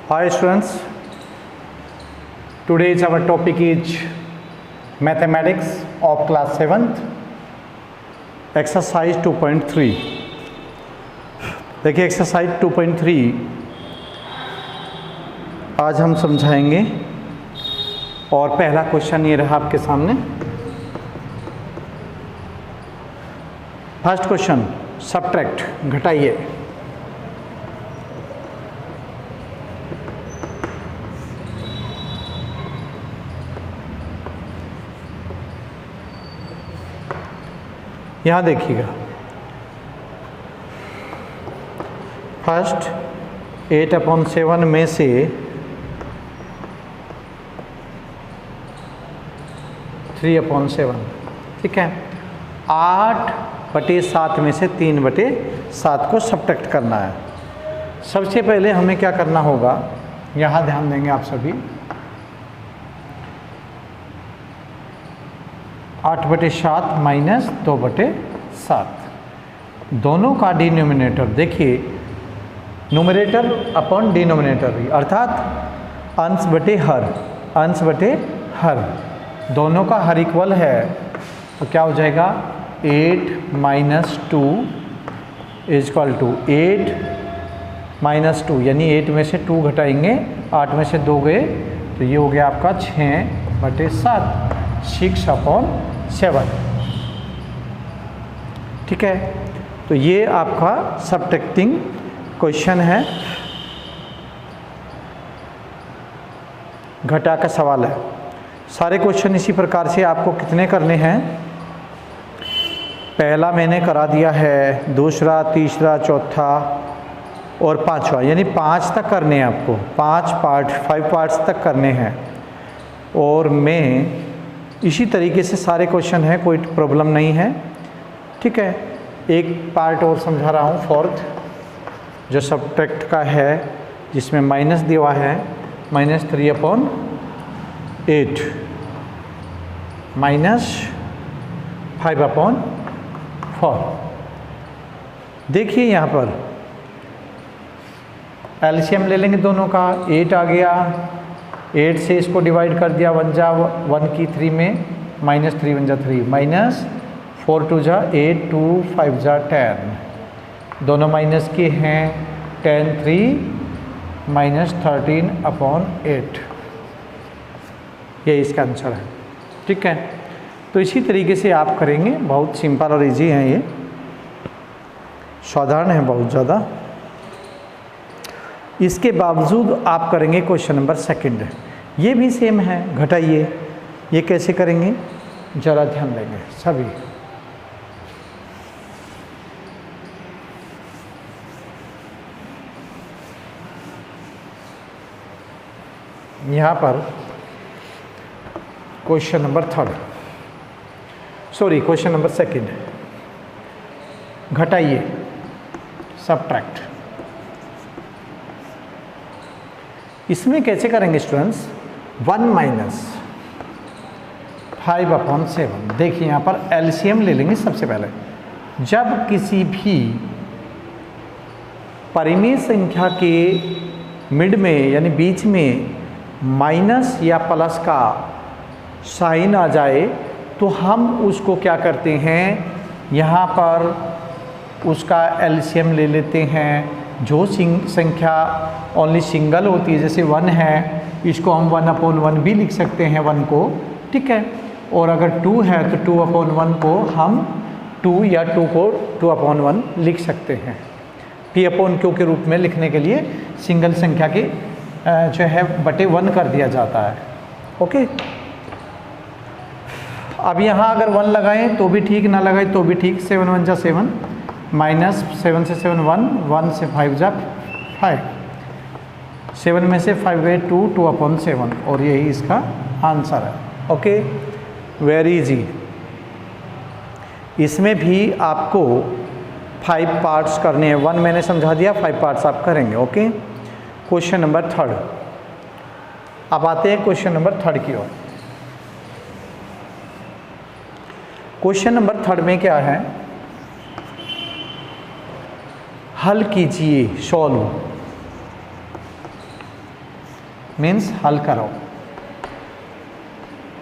Hi students, today's our topic is mathematics of class 7th, exercise 2.3. देखिए exercise 2.3 आज हम समझाएंगे और पहला क्वेश्चन ये रहा आपके सामने। फर्स्ट क्वेश्चन, सब्ट्रैक्ट, घटाइए। यहाँ देखिएगा, फर्स्ट 8/7 में से 3/7, ठीक है। 8/7 में से 3/7 को सब्ट्रैक्ट करना है। सबसे पहले हमें क्या करना होगा, यहाँ ध्यान देंगे आप सभी। 8/7 माइनस 2/7, दोनों का डिनोमिनेटर देखिए, न्यूमरेटर अपॉन डिनोमिनेटर भी, अर्थात अंश बटे हर, दोनों का हर इक्वल है। तो क्या हो जाएगा, 8 - 2 इज इक्वल टू 8 - 2, यानी 8 में से 2 घटाएंगे, 8 में से 2 गए, तो ये हो गया आपका 6/7, 6/7, ठीक है। तो ये आपका सब्ट्रैक्टिंग क्वेश्चन है, घटा का सवाल है। सारे क्वेश्चन इसी प्रकार से आपको कितने करने हैं, पहला मैंने करा दिया है, दूसरा, तीसरा, चौथा और पांचवा, यानी 5 तक करने हैं आपको, 5 पार्ट्स तक करने हैं। और मैं इसी तरीके से सारे क्वेश्चन हैं, कोई प्रॉब्लम नहीं है, ठीक है। एक पार्ट और समझा रहा हूँ, फोर्थ, जो सब्ट्रैक्ट का है, जिसमें माइनस दिया हुआ है, -3/8 -5/4। देखिए यहाँ पर एलसीएम ले लेंगे दोनों का, 8 आ गया, 8 से इसको डिवाइड कर दिया, 1 जा 1 की 3 में, -3 1 जा 3, -4 2 जा 8, 2 5 जा 10, दोनों माइनस के हैं, 10 3 -13/8, ये इसका आंसर है, ठीक है। तो इसी तरीके से आप करेंगे, बहुत सिंपल और इजी है, ये साधारण है बहुत ज़्यादा। इसके बावजूद आप करेंगे क्वेश्चन नंबर सेकंड, ये भी सेम है, घटाइए। ये कैसे करेंगे, जरा ध्यान देंगे सभी। यहाँ पर question number question number second, घटाइए, सब्ट्रैक्ट। इसमें कैसे करेंगे स्टूडेंट्स, 1 - 5/7। देखिए यहाँ पर एलसीएम ले लेंगे सबसे पहले। जब किसी भी परिमेय संख्या के मिड में, यानी बीच में माइनस या प्लस का साइन आ जाए, तो हम उसको क्या करते हैं, यहाँ पर उसका एलसीएम ले लेते हैं। जो संख्या ओनली सिंगल होती है, जैसे 1 है, इसको हम 1/1 भी लिख सकते हैं, 1 को, ठीक है। और अगर 2 है तो 2/1 को हम 2 या 2 को 2/1 लिख सकते हैं। P/Q के रूप में लिखने के लिए सिंगल संख्या की जो है /1 कर दिया जाता है, ओके। अब यहाँ अगर 1 लगाएं तो भी ठीक, ना लगाएं तो भी ठीक। 7 1 जा 7, -7 से 7 1, 1 से 5 जा 5, 7 में से 5 गए 2, 2/7, और यही इसका आंसर है, ओके। Very easy. इसमें भी आपको 5 पार्ट्स करने हैं, 1 मैंने समझा दिया, 5 पार्ट्स आप करेंगे, ओके। क्वेश्चन नंबर 3, अब आते हैं क्वेश्चन नंबर 3 की ओर। क्वेश्चन नंबर 3 में क्या है, हल कीजिए, सॉल्व। मीन्स हल करो।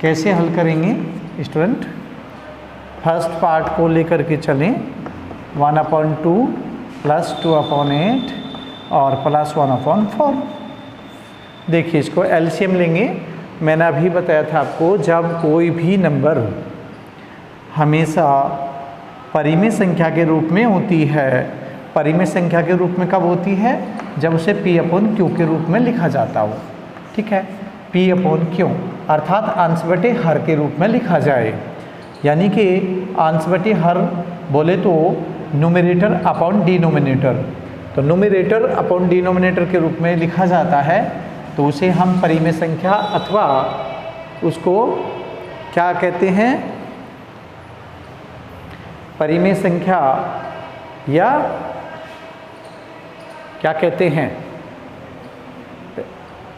कैसे हल करेंगे स्टूडेंट? फर्स्ट पार्ट को लेकर के चलें, 1/2 प्लस 2/8 और प्लस 1/4। देखिए इसको एलसीएम लेंगे। मैंने अभी बताया था आपको, जब कोई भी नंबर हमेशा परिमेय संख्या के रूप में होती है। परिमेय संख्या के रूप में कब होती है? जब उसे P/Q के रूप में लिखा जाता हो। ठीक है, P/Q अर्थात अंश बटे हर के रूप में लिखा जाए। यानी कि अंश बटे हर बोले तो न्यूमरेटर अपॉन डिनोमिनेटर। तो न्यूमरेटर अपॉन डिनोमिनेटर के रूप में लिखा जाता है, तो उसे हम परिमेय संख्या अथवा उसको क्या कहते हैं? परिमेय संख्या या क्या कहते हैं?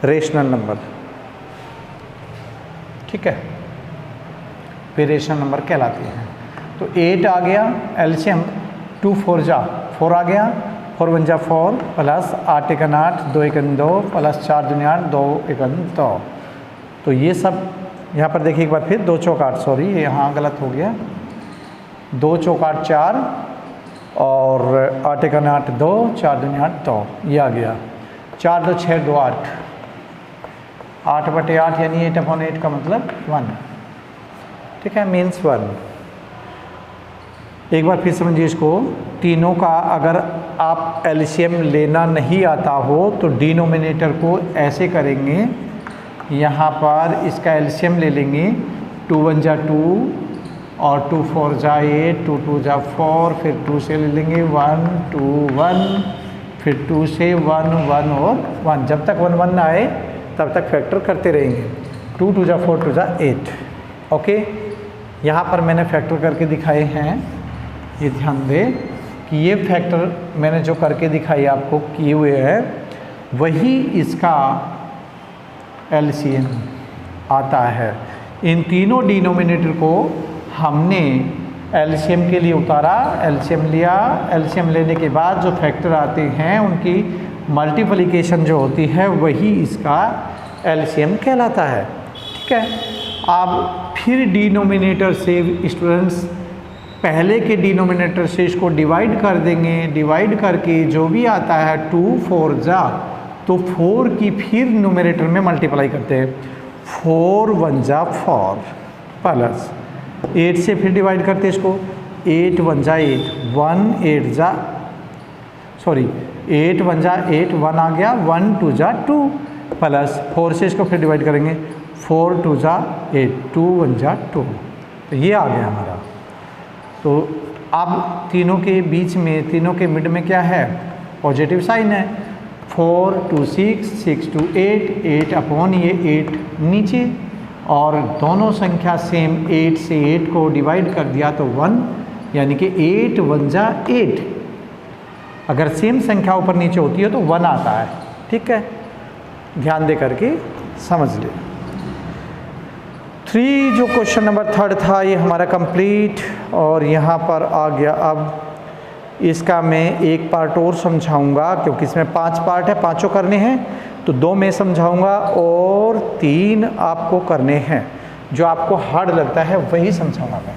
Rational number. ठीक है, वे रेशनल नंबर कहलाते हैं। तो 8 आ गया एलसीएम, 2 4 जा 4 आ गया, 4 1 जा 4 प्लस 8 1 8 2 1 2 प्लस 4 2 8 2 1 2। तो ये सब यहाँ पर देखिए एक बार फिर, 2 चौक 8, सॉरी यहाँ गलत हो गया, 2 चौक 8 4 और 8 1 8 2 4 2 8 2, ये आ गया। 4 2 6 2 8, 8/8 यानी 8/8 का मतलब 1। ठीक है, मीन्स 1। एक बार फिर समझिए इसको, तीनों का अगर आप एलसीएम लेना नहीं आता हो तो डिनोमिनेटर को ऐसे करेंगे, यहाँ पर इसका एलसीएम ले लेंगे, 2 1 जा 2 और 2 4 जा 8, 2 2 जा 4, फिर 2 से ले लेंगे 1 2 1, फिर 2 से 1 1 और 1। जब तक 1 1 ना आए तब तक फैक्टर करते रहेंगे। 2 2 जा 4 2 जा 8। ओके, यहाँ पर मैंने फैक्टर करके दिखाए हैं। ये ध्यान दें कि ये फैक्टर मैंने जो करके दिखाई आपको किए हुए हैं, वही इसका एलसीएम आता है। इन तीनों डिनोमिनेटर को हमने एलसीएम के लिए उतारा, एलसीएम लिया। एलसीएम लेने के बाद जो फैक्टर आते हैं उनकी मल्टीप्लिकेशन जो होती है वही इसका एलसीएम कहलाता है। ठीक है, अब फिर डिनोमिनेटर से स्टूडेंट्स पहले के डिनोमिनेटर से इसको डिवाइड कर देंगे। डिवाइड करके जो भी आता है 2 4 जा, तो 4 की फिर न्यूमरेटर में मल्टीप्लाई करते हैं, 4 1 जा 4 प्लस 8 से फिर डिवाइड करते हैं इसको, 8 1 जा 8, 1 8 जा 8 1 जा 8, 1 आ गया, 1 2 जा 2 प्लस 4 से इसको फिर डिवाइड करेंगे, 4 2 जा 8, 2 1 जा 2। तो ये आ गया हमारा। तो अब तीनों के बीच में, तीनों के मिड में क्या है? पॉजिटिव साइन है। 4 2 6 6 2 8, 8 अपॉन ये 8 नीचे, और दोनों संख्या सेम 8 से 8 को डिवाइड कर दिया तो 1, यानी कि 8 1 जा 8। अगर सेम संख्या ऊपर नीचे होती है तो 1 आता है। ठीक है, ध्यान दे करके समझ ले। 3 जो क्वेश्चन नंबर 3 था ये हमारा कंप्लीट, और यहाँ पर आ गया। अब इसका मैं एक पार्ट और समझाऊंगा, क्योंकि इसमें 5 पार्ट है, 5 करने हैं, तो 2 मैं समझाऊंगा और 3 आपको करने हैं। जो आपको हार्ड लगता है वही समझाऊंगा मैं।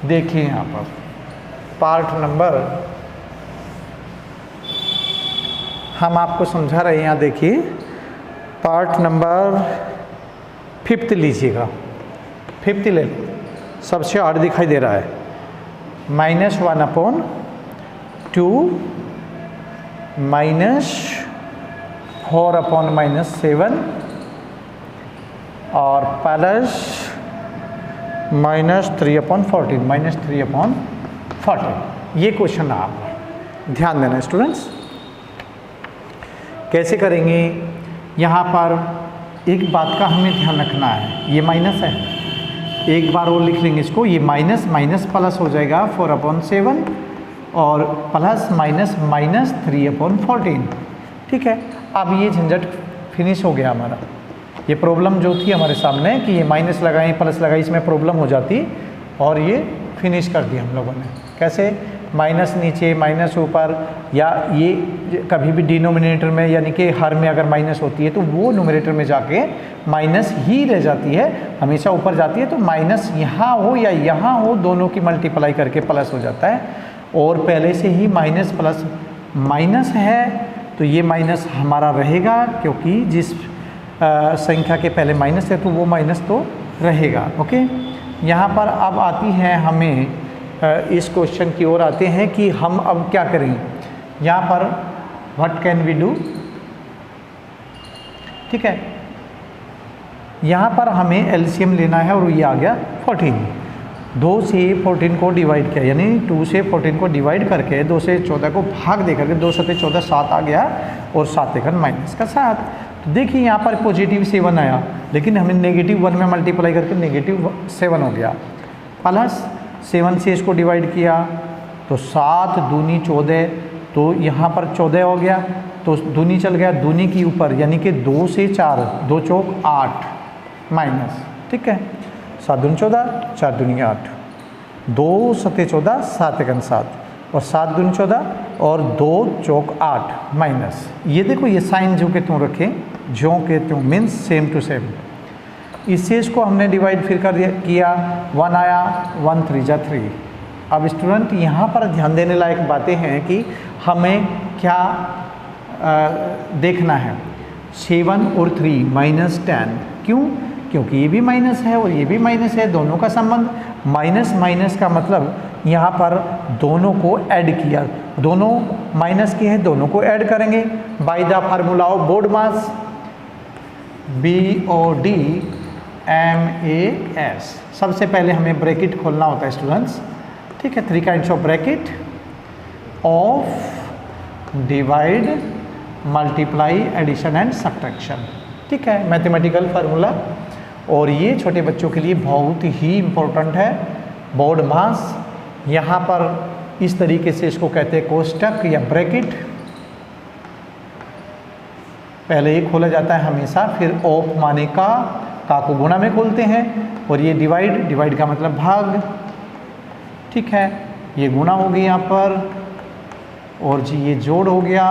देखिए यहाँ पर पार्ट नंबर हम आपको समझा रहे हैं। यहाँ देखिए पार्ट नंबर 5 लीजिएगा, 5 ले लो, सबसे हार्ड दिखाई दे रहा है। -1/2 -4/-7 और प्लस -3/14, -3/14। ये क्वेश्चन आप ध्यान देना स्टूडेंट्स। कैसे करेंगे? यहाँ पर एक बात का हमें ध्यान रखना है, ये माइनस है, एक बार और लिख लेंगे इसको, ये माइनस माइनस प्लस हो जाएगा 4/7 और प्लस माइनस -3/14। ठीक है, अब ये झंझट फिनिश हो गया हमारा। ये प्रॉब्लम जो थी हमारे सामने कि ये माइनस लगाएं प्लस लगाएं, इसमें प्रॉब्लम हो जाती, और ये फिनिश कर दिया हम लोगों ने। कैसे? माइनस नीचे माइनस ऊपर, या ये कभी भी डिनोमिनेटर में यानी कि हर में अगर माइनस होती है तो वो न्यूमरेटर में जाके माइनस ही रह जाती है, हमेशा ऊपर जाती है। तो माइनस यहाँ हो या यहाँ हो, दोनों की मल्टीप्लाई करके प्लस हो जाता है। और पहले से ही माइनस प्लस माइनस है तो ये माइनस हमारा रहेगा, क्योंकि जिस संख्या के पहले माइनस है तो वो माइनस तो रहेगा। ओके, यहाँ पर अब आती है हमें इस क्वेश्चन की ओर आते हैं कि हम अब क्या करें। यहाँ पर व्हाट कैन वी डू, ठीक है। यहाँ पर हमें एलसीएम लेना है और ये आ गया 14। 2 से 14 को डिवाइड किया, यानी 2 से 14 को डिवाइड करके 2 से 14 को भाग दे करके 2 7 14 7 आ गया, और 7 एकन माइनस का 7। तो देखिए यहाँ पर पॉजिटिव 7 आया, लेकिन हमने नेगेटिव 1 में मल्टीप्लाई करके नेगेटिव 7 हो गया। प्लस 7 से इसको डिवाइड किया तो 7 दूनी 14, तो यहाँ पर 14 हो गया, तो दूनी चल गया, दूनी की ऊपर यानी कि 2 से 4, 2 चौक 8 माइनस, ठीक है। 7 दूनी 14, 4 दूनी 8, 2 7 14, 7 एकन 7, और 7 दूनी 14 और 2 चौक 8 माइनस। ये देखो ये साइन जो के त्यों रखें, जो के त्यों मीन्स सेम टू सेम। इससे इसको हमने डिवाइड फिर कर किया, 1 आया, 1 3 जा 3। अब स्टूडेंट यहाँ पर ध्यान देने लायक बातें हैं कि हमें क्या देखना है। 7 और 3 माइनस 10, क्यों? क्योंकि ये भी माइनस है और ये भी माइनस है, दोनों का संबंध माइनस माइनस का मतलब यहाँ पर दोनों को ऐड किया, दोनों माइनस के हैं, दोनों को ऐड करेंगे by the formula of board mass, BODMAS। सबसे पहले हमें ब्रैकेट खोलना होता है स्टूडेंट्स, ठीक है। 3 kinds of bracket, of, divide, multiply, addition and subtraction, ठीक है, मैथमेटिकल फार्मूला। और ये छोटे बच्चों के लिए बहुत ही इम्पोर्टेंट है। बोर्ड मास, यहाँ पर इस तरीके से इसको कहते हैं कोष्टक या ब्रैकेट। पहले ये खोला जाता है हमेशा, फिर ऑफ माने का को गुणा में खोलते हैं, और ये डिवाइड, डिवाइड का मतलब भाग, ठीक है। ये गुणा हो गया यहाँ पर, और जी ये जोड़ हो गया,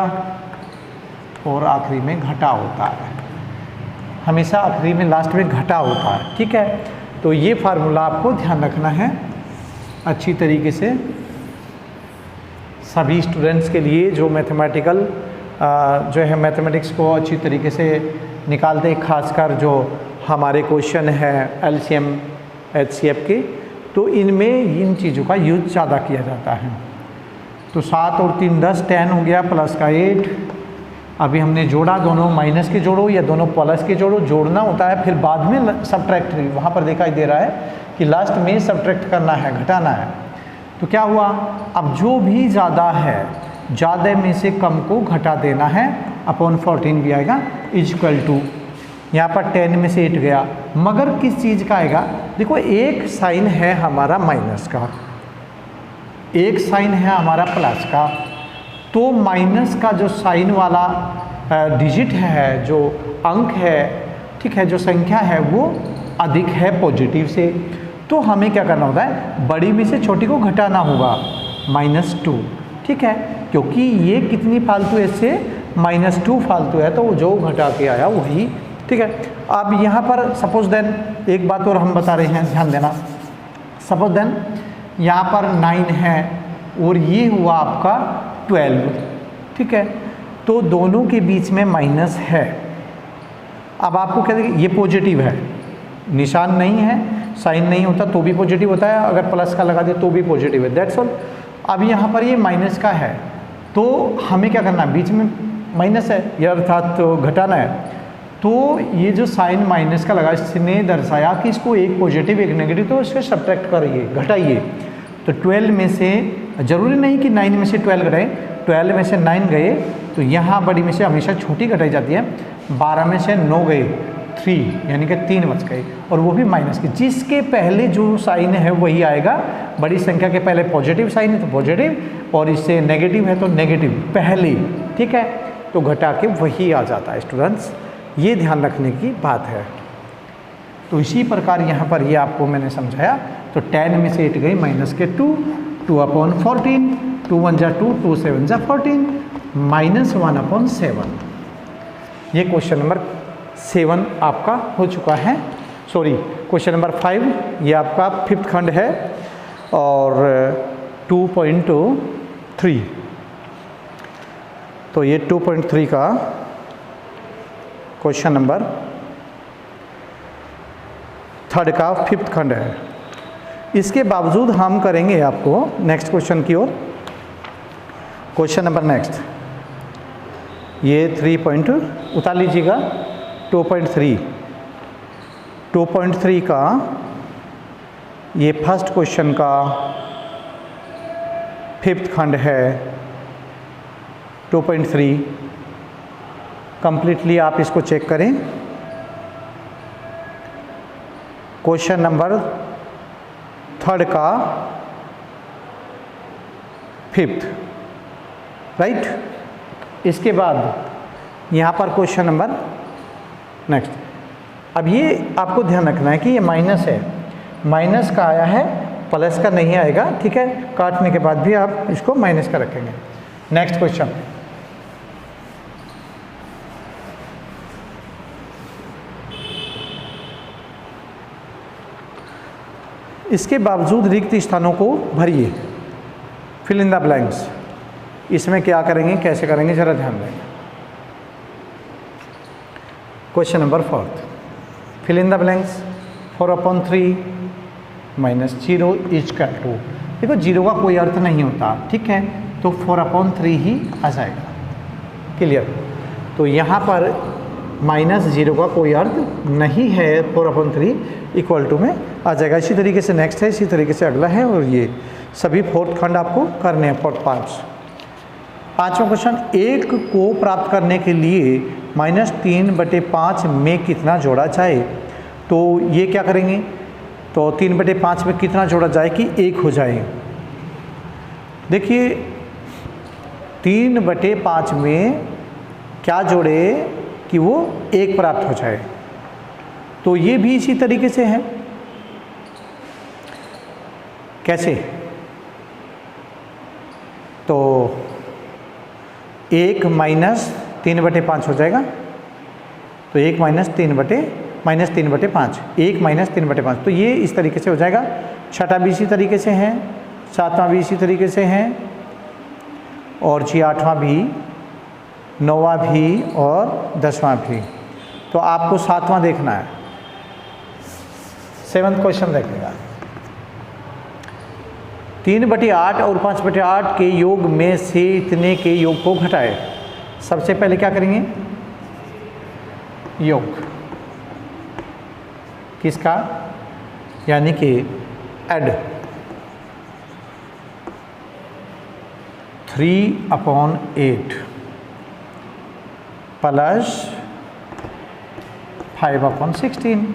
और आखिरी में घटा होता है, हमेशा आखिरी में लास्ट में घटा होता है, ठीक है। तो ये फार्मूला आपको ध्यान रखना है अच्छी तरीके से, सभी स्टूडेंट्स के लिए जो मैथमेटिकल जो है मैथमेटिक्स को अच्छी तरीके से निकालते हैं, खासकर जो हमारे क्वेश्चन है एलसीएम एचसीएफ के, तो इनमें इन चीज़ों का यूज ज़्यादा किया जाता है। तो 7 और 3 10, 10 हो गया, प्लस का 8। अभी हमने जोड़ा, दोनों माइनस के जोड़ो या दोनों प्लस के जोड़ो, जोड़ना होता है, फिर बाद में सब्ट्रैक्ट, वहाँ पर दिखाई दे रहा है कि लास्ट में सब्ट्रैक्ट करना है, घटाना है। तो क्या हुआ, अब जो भी ज़्यादा है, ज़्यादा में से कम को घटा देना है, अपॉन 14 भी आएगा, इज इक्वल टू, यहाँ पर 10 में से 8 गया, मगर किस चीज़ का आएगा। देखो एक साइन है हमारा माइनस का, एक साइन है हमारा प्लस का, तो माइनस का जो साइन वाला डिजिट है, जो अंक है, ठीक है, जो संख्या है वो अधिक है पॉजिटिव से, तो हमें क्या करना होता है, बड़ी में से छोटी को घटाना होगा, -2, ठीक है। क्योंकि ये कितनी फालतू है, इससे -2 फालतू है, तो जो घटा के आया वही, ठीक है। अब यहाँ पर सपोज देन एक बात और हम बता रहे हैं, ध्यान देना। सपोज देन यहाँ पर 9 है और ये हुआ आपका 12, ठीक है। तो दोनों के बीच में माइनस है। अब आपको क्या देखिए, ये पॉजिटिव है, निशान नहीं है, साइन नहीं होता तो भी पॉजिटिव होता है, अगर प्लस का लगा दे तो भी पॉजिटिव है, दैट्स ऑल। अब यहाँ पर ये माइनस का है, तो हमें क्या करना है, बीच में माइनस है, ये अर्थात तो घटाना है। तो ये जो साइन माइनस का लगा, इसने दर्शाया कि इसको एक पॉजिटिव एक नेगेटिव, तो इसको सब्ट्रैक्ट करिए, घटाइए। तो 12 में से, ज़रूरी नहीं कि 9 में से 12 घटाएं, 12 में से 9 गए तो यहाँ बड़ी में से हमेशा छोटी घटाई जाती है, 12 में से 9 गए, 3 यानी कि 3 बच गए, और वो भी माइनस के, जिसके पहले जो साइन है वही आएगा। बड़ी संख्या के पहले पॉजिटिव साइन है तो पॉजिटिव, और इससे नेगेटिव है तो नेगेटिव पहले, ठीक है। तो घटा के वही आ जाता है स्टूडेंट्स, ये ध्यान रखने की बात है। तो इसी प्रकार यहाँ पर ये आपको मैंने समझाया। तो 10 में से 8 गई, -2, 2/14, 2 1 जा 2, 2 7 जा 14, -1/7। ये क्वेश्चन नंबर 7 आपका हो चुका है। सॉरी, क्वेश्चन नंबर 5 ये आपका 5th खंड है और 2.3। तो ये 2.3 का क्वेश्चन नंबर 3rd का 5th खंड है। इसके बावजूद हम करेंगे आपको नेक्स्ट क्वेश्चन की ओर। क्वेश्चन नंबर नेक्स्ट ये 3 उतार लीजिएगा। 2.3 का ये फर्स्ट क्वेश्चन का 5th खंड है। 2.3 कंप्लीटली आप इसको चेक करें। क्वेश्चन नंबर 3rd का 5th, राइट। इसके बाद यहाँ पर क्वेश्चन नंबर नेक्स्ट। अब ये आपको ध्यान रखना है कि ये माइनस है, माइनस का आया है, प्लस का नहीं आएगा, ठीक है। काटने के बाद भी आप इसको माइनस का रखेंगे। नेक्स्ट क्वेश्चन, इसके बावजूद रिक्त स्थानों को भरिए, फिल इन द ब्लैंक्स। इसमें क्या करेंगे, कैसे करेंगे, जरा ध्यान दें। Question number 4th, fill in the blanks. 4/3 -0 equal to, देखो 0 का कोई अर्थ नहीं होता, ठीक है, तो 4/3 ही आ जाएगा। क्लियर। तो यहाँ पर -0 का कोई अर्थ नहीं है, 4/3 इक्वल टू में आ जाएगा। इसी तरीके से नेक्स्ट है, इसी तरीके से अगला है, और ये सभी 4th खंड आपको करने हैं। 5वां क्वेश्चन, 1 को प्राप्त करने के लिए -3/5 में कितना जोड़ा जाए। तो ये क्या करेंगे, तो 3/5 में कितना जोड़ा जाए कि 1 हो जाए। देखिए 3/5 में क्या जोड़े कि वो 1 प्राप्त हो जाए। तो ये भी इसी तरीके से है। कैसे, तो 1 - 3/5 हो जाएगा। तो 1 - 3/5, 1 - 3/5, तो ये इस तरीके से हो जाएगा। 6वां भी इसी तरीके से है, 7वां भी इसी तरीके से है, और जी 8वां भी, 9वां भी और 10वां भी। तो आपको 7वां देखना है। 7th क्वेश्चन देखिएगा। 3/8 और 5/8 के योग में से इतने के योग को घटाए। सबसे पहले क्या करेंगे, योग किसका, यानी कि ऐड 3/8 प्लस 5/16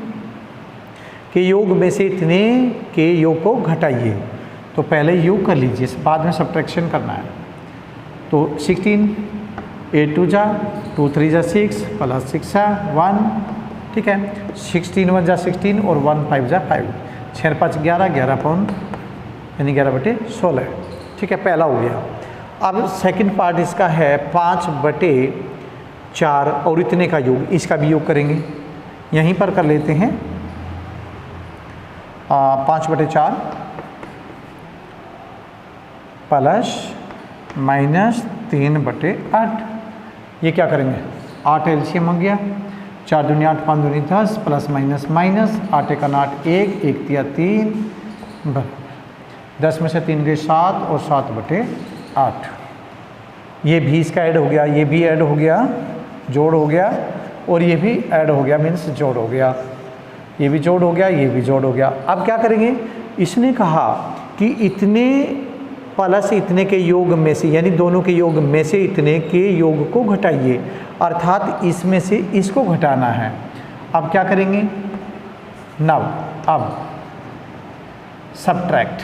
के योग में से इतने के योग को घटाइए। तो पहले योग कर लीजिए, बाद में सब्ट्रैक्शन करना है। तो 16, 8 2 जा 2 3 जा 6 प्लस 6 जा 1, ठीक है। 16 1 जा 16 और 1 5 जा 5, 6 5 11, 11 पाउंड यानी 11/16, ठीक है। पहला हो गया। अब सेकंड पार्ट इसका है 5/4 और इतने का योग, इसका भी योग करेंगे। यहीं पर कर लेते हैं। 5/4 प्लस -3/8, ये क्या करेंगे, 8 एलसीएम हो गया। 4 दूनी 8, 5 दूनी 10, प्लस माइनस माइनस, 8 1 8, 1 1 3 3, 10 में से 3 गए 7 और 7/8। ये भी इसका ऐड हो गया, ये भी ऐड हो गया, जोड़ हो गया, और ये भी ऐड हो गया, मीन्स जोड़ हो गया। ये भी जोड़ हो गया, ये भी जोड़ हो गया। अब क्या करेंगे, इसने कहा कि इतने प्लस इतने के योग में से, यानी दोनों के योग में से इतने के योग को घटाइए, अर्थात इसमें से इसको घटाना है। अब क्या करेंगे, नव अब सब्ट्रैक्ट,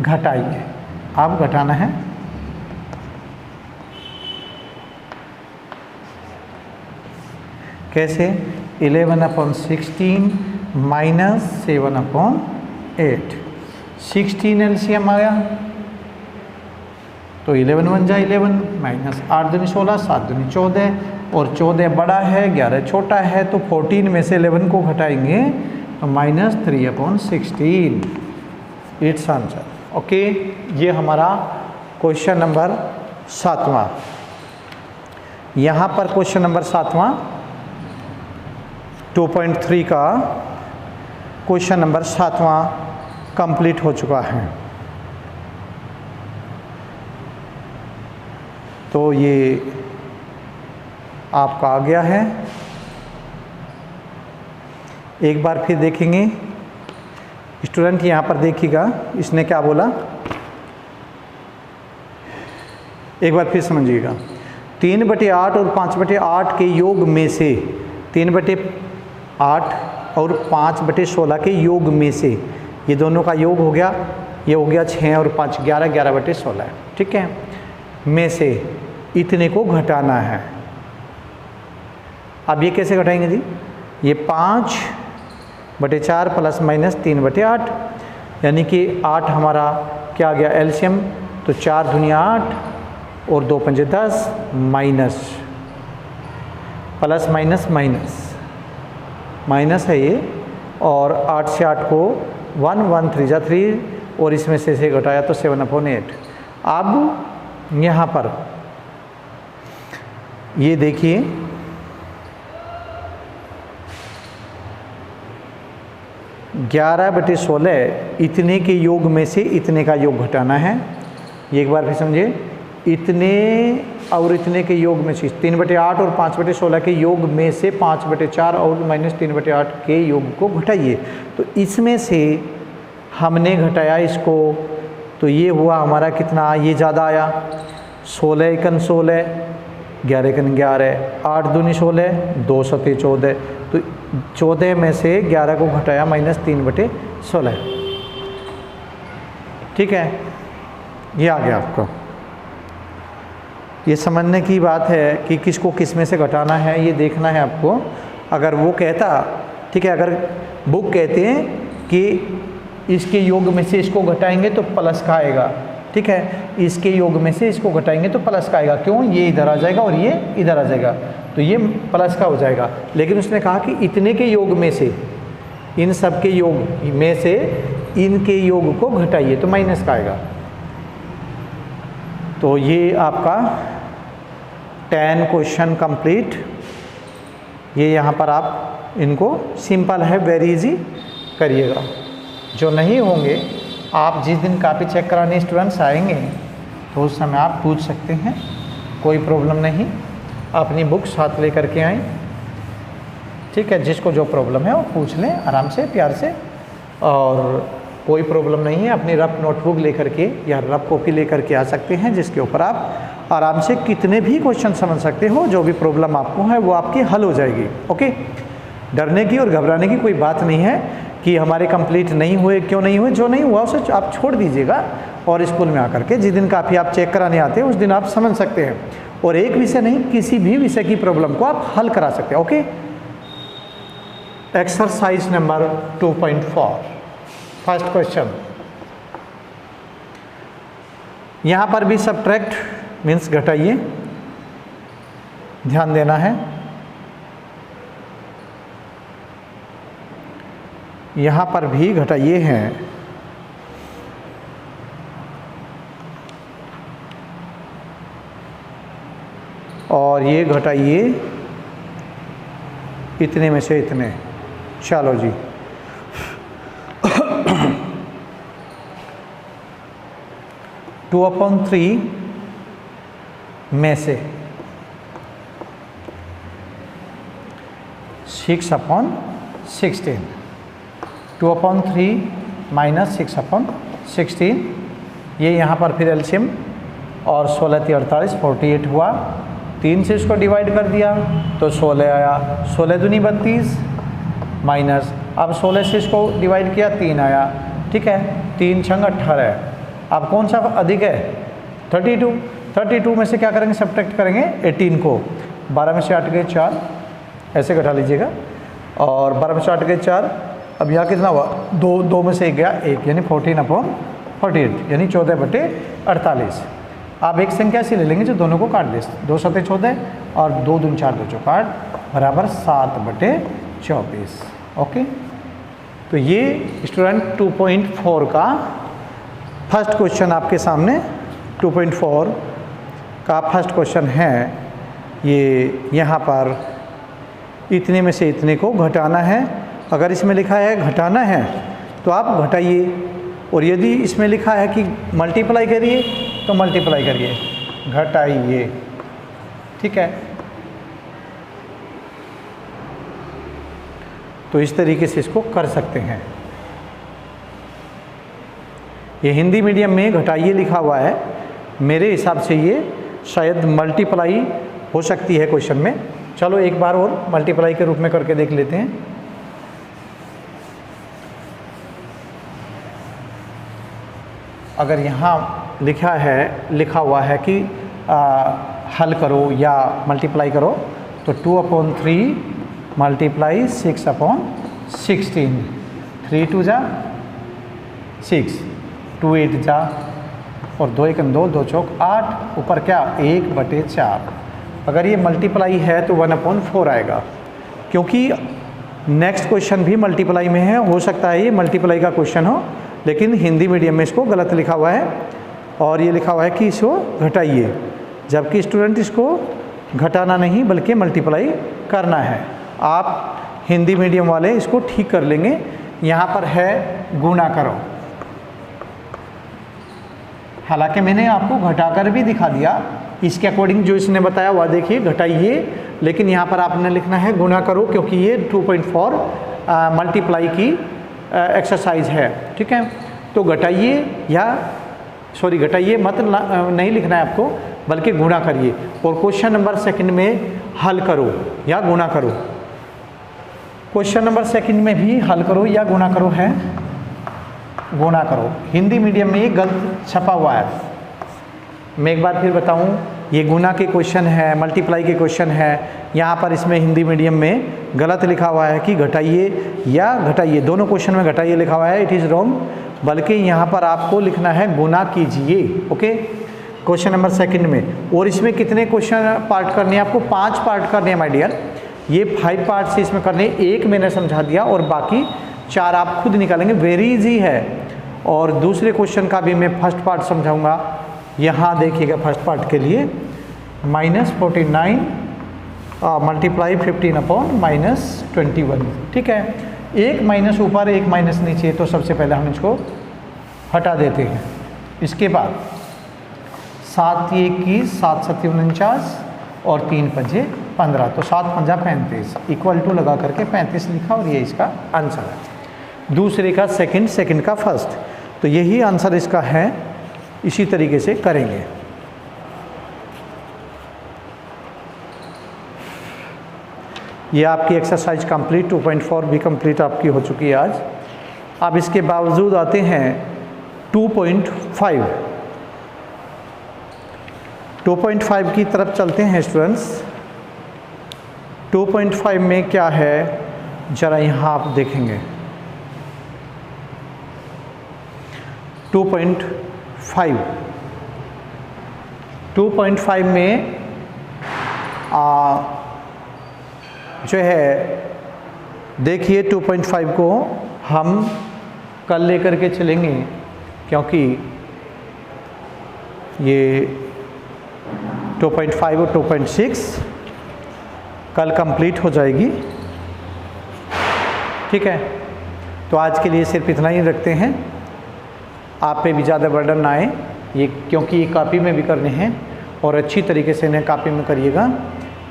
घटाइए। अब घटाना है, कैसे, 11/16 माइनस 7/8। 16 एलसीएम आ गया तो 11 1 जा 11 माइनस 8 दूनी 16 7 दूनी 14 और 14 बड़ा है 11 छोटा है तो 14 में से 11 को घटाएंगे तो माइनस 3/16 इट्स आंसर। ओके, ये हमारा क्वेश्चन नंबर 7वां। यहाँ पर क्वेश्चन नंबर 7वां 2.3 का क्वेश्चन नंबर 7वां कंप्लीट हो चुका है। तो ये आपका आ गया है। एक बार फिर देखेंगे स्टूडेंट, यहाँ पर देखिएगा इसने क्या बोला, एक बार फिर समझिएगा। 3/8 और 5/8 के योग में से 3/8 और 5/16 के योग में से ये दोनों का योग हो गया, ये हो गया 6 और 5 11 11/16 है, ठीक है। में से इतने को घटाना है। अब ये कैसे घटाएंगे जी, ये 5/4 प्लस माइनस 3/8 यानी कि 8 हमारा क्या आ गया एलसीएम, तो 4 दूनी 8 और 2 पंजे 10 minus plus minus minus minus है ये, और 8 से 8 को 1 1 3 जा 3 और इसमें से घटाया तो 7/8। अब यहाँ पर ये देखिए 11/16 इतने के योग में से इतने का योग घटाना है। ये एक बार फिर समझे, इतने और इतने के योग में से 3/8 और 5/16 के योग में से 5/4 और माइनस 3/8 के योग को घटाइए। तो इसमें से हमने घटाया इसको, तो ये हुआ हमारा कितना, ये ज़्यादा आया 16 एकन 16 11 एकन 11 8 दूनी 16 2 सते 14, तो 14 में से 11 को घटाया माइनस 3/16, ठीक है। ये आ गया आपको। ये समझने की बात है कि किसको किस में से घटाना है, ये देखना है आपको। अगर वो कहता, ठीक है, अगर बुक कहते हैं कि इसके योग में से इसको घटाएंगे तो प्लस का आएगा, ठीक है, इसके योग में से इसको घटाएंगे तो प्लस का आएगा, क्यों, ये इधर आ जाएगा और ये इधर आ जाएगा तो ये प्लस का हो जाएगा। लेकिन उसने कहा कि इतने के योग में से, इन सब के योग में से इनके योग को घटाइए तो माइनस का आएगा। तो ये आपका 10 क्वेश्चन कंप्लीट। ये यहाँ पर आप इनको सिंपल है, वेरी इजी करिएगा। जो नहीं होंगे, आप जिस दिन कॉपी चेक कराने स्टूडेंट्स आएंगे तो उस समय आप पूछ सकते हैं, कोई प्रॉब्लम नहीं। अपनी बुक साथ लेकर के आएँ, ठीक है, जिसको जो प्रॉब्लम है वो पूछ लें आराम से प्यार से, और कोई प्रॉब्लम नहीं है। अपनी रफ नोटबुक लेकर के या रफ कॉपी लेकर के आ सकते हैं, जिसके ऊपर आप आराम से कितने भी क्वेश्चन समझ सकते हो। जो भी प्रॉब्लम आपको है वो आपकी हल हो जाएगी। ओके, डरने की और घबराने की कोई बात नहीं है कि हमारे कंप्लीट नहीं हुए, क्यों नहीं हुए, जो नहीं हुआ उसे आप छोड़ दीजिएगा और स्कूल में आकर के जिस दिन काफ़ी आप चेक कराने आते हैं उस दिन आप समझ सकते हैं, और एक विषय नहीं किसी भी विषय की प्रॉब्लम को आप हल करा सकते हैं। Okay, exercise number 2.4 first question. यहाँ पर भी सबट्रैक्ट मीन्स घटाइए, ध्यान देना है। यहाँ पर भी घटाइए हैं, और ये घटाइए इतने में से इतने। चलो जी, टू अपॉन 3 में से 6/16, 2/3 माइनस 6/16, ये यहाँ पर फिर एलसीएम, और 16 × 48 48 हुआ। 3 से इसको डिवाइड कर दिया तो 16 आया, 16 दूनी 32 माइनस, अब 16 से इसको डिवाइड किया 3 आया, ठीक है, 3 छंग 18 है। अब कौन सा अधिक है, 32, 32 में से क्या करेंगे, सब्ट्रैक्ट करेंगे 18 को, 12 में से 8 गए 4, ऐसे घटा लीजिएगा। और 12 में 8 गए 4, अब यहाँ कितना हुआ, 2 में से 1 गया 1, यानी 14/48, यानी 14/48। आप एक संख्या से ले लेंगे जो दोनों को काट दे, 2 7 14 और 2 दूनी 4 2 4 8 बराबर 7/24। ओके, तो ये स्टूडेंट 2.4 का फर्स्ट क्वेश्चन आपके सामने 2.4 का फर्स्ट क्वेश्चन है। ये यहाँ पर इतने में से इतने को घटाना है। अगर इसमें लिखा है घटाना है तो आप घटाइए, और यदि इसमें लिखा है कि मल्टीप्लाई करिए तो मल्टीप्लाई करिए, घटाइए। ठीक है, तो इस तरीके से इसको कर सकते हैं। ये हिंदी मीडियम में घटाइए लिखा हुआ है, मेरे हिसाब से ये शायद मल्टीप्लाई हो सकती है क्वेश्चन में। चलो एक बार और मल्टीप्लाई के रूप में करके देख लेते हैं। अगर यहाँ लिखा हुआ है कि हल करो या मल्टीप्लाई करो, तो 2/3 मल्टीप्लाई 6/16, 3 2 जा 6, 2 8 जा और 2 1 2, 2 चौक 8, ऊपर क्या 1/4। अगर ये मल्टीप्लाई है तो 1/4 आएगा, क्योंकि नेक्स्ट क्वेश्चन भी मल्टीप्लाई में है। हो सकता है ये मल्टीप्लाई का क्वेश्चन हो, लेकिन हिंदी मीडियम में इसको गलत लिखा हुआ है और ये लिखा हुआ है कि इसको घटाइए, जबकि स्टूडेंट इसको घटाना नहीं बल्कि मल्टीप्लाई करना है। आप हिंदी मीडियम वाले इसको ठीक कर लेंगे। यहाँ पर है गुणा करो, हालांकि मैंने आपको घटाकर भी दिखा दिया, इसके अकॉर्डिंग जो इसने बताया वह देखिए, घटाइए, लेकिन यहाँ पर आपने लिखना है गुणा करो, क्योंकि ये 2.4 मल्टीप्लाई की एक्सरसाइज है। ठीक है, तो घटाइए या घटाइए मत नहीं लिखना है आपको, बल्कि गुणा करिए। और क्वेश्चन नंबर सेकंड में हल करो या गुणा करो, क्वेश्चन नंबर सेकंड में भी हल करो या गुणा करो है, गुणा करो। हिंदी मीडियम में ये गलत छपा हुआ है। मैं एक बार फिर बताऊं, ये गुणा के क्वेश्चन है, मल्टीप्लाई के क्वेश्चन है। यहाँ पर इसमें हिंदी मीडियम में गलत लिखा हुआ है कि घटाइए या घटाइए, दोनों क्वेश्चन में घटाइए लिखा हुआ है, इट इज़ रॉन्ग, बल्कि यहाँ पर आपको लिखना है गुणा कीजिए। ओके, क्वेश्चन नंबर सेकंड में। और इसमें कितने क्वेश्चन पार्ट करने हैं आपको? 5 पार्ट करने हैं माय डियर। ये 5 पार्ट से इसमें करने, एक मैंने समझा दिया और बाकी 4 आप खुद निकालेंगे, वेरी इजी है। और दूसरे क्वेश्चन का भी मैं फर्स्ट पार्ट समझाऊंगा। यहाँ देखिएगा फर्स्ट पार्ट के लिए -49 मल्टीप्लाई 15/-21। ठीक है, एक माइनस ऊपर एक माइनस नीचे, तो सबसे पहले हम इसको हटा देते हैं। इसके बाद 7 1 की 7 7 49 और 3 5 15, तो 7 5 35 इक्वल टू लगा करके 35 लिखा और ये इसका आंसर है। दूसरे का सेकंड, सेकंड का फर्स्ट, तो यही आंसर इसका है। इसी तरीके से करेंगे। ये आपकी एक्सरसाइज कंप्लीट 2.4 भी कंप्लीट आपकी हो चुकी है आज। अब इसके बावजूद आते हैं 2.5। 2.5 की तरफ चलते हैं स्टूडेंट्स। 2.5 में क्या है ज़रा यहाँ आप देखेंगे। 2.5 में जो है देखिए 2.5 को हम कल लेकर के चलेंगे, क्योंकि ये 2.5 और 2.6 कल कंप्लीट हो जाएगी। ठीक है, तो आज के लिए सिर्फ इतना ही रखते हैं। आप पे भी ज़्यादा बर्डन ना आए, ये क्योंकि ये कॉपी में भी करने हैं और अच्छी तरीके से इन्हें कॉपी में करिएगा।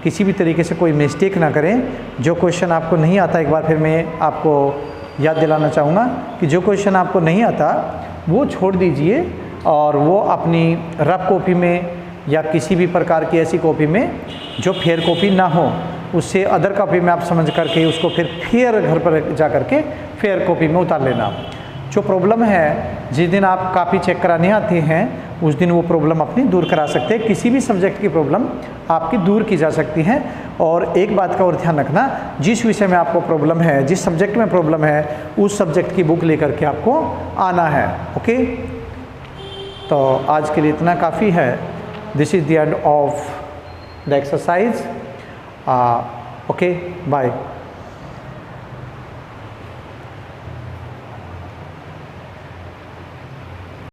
किसी भी तरीके से कोई मिस्टेक ना करें। जो क्वेश्चन आपको नहीं आता, एक बार फिर मैं आपको याद दिलाना चाहूँगा कि जो क्वेश्चन आपको नहीं आता वो छोड़ दीजिए और वो अपनी रफ कॉपी में या किसी भी प्रकार की ऐसी कॉपी में जो फेयर कॉपी ना हो, उससे अदर कॉपी में आप समझ करके उसको फिर घर पर जा करके फेयर कॉपी में उतार लेना। जो प्रॉब्लम है, जिस दिन आप कॉपी चेक कराने आते हैं उस दिन वो प्रॉब्लम अपनी दूर करा सकते हैं। किसी भी सब्जेक्ट की प्रॉब्लम आपकी दूर की जा सकती है। और एक बात का और ध्यान रखना, जिस विषय में आपको प्रॉब्लम है, जिस सब्जेक्ट में प्रॉब्लम है, उस सब्जेक्ट की बुक लेकर के आपको आना है। ओके, तो आज के लिए इतना काफ़ी है। This is the end of the exercise. Okay, bye.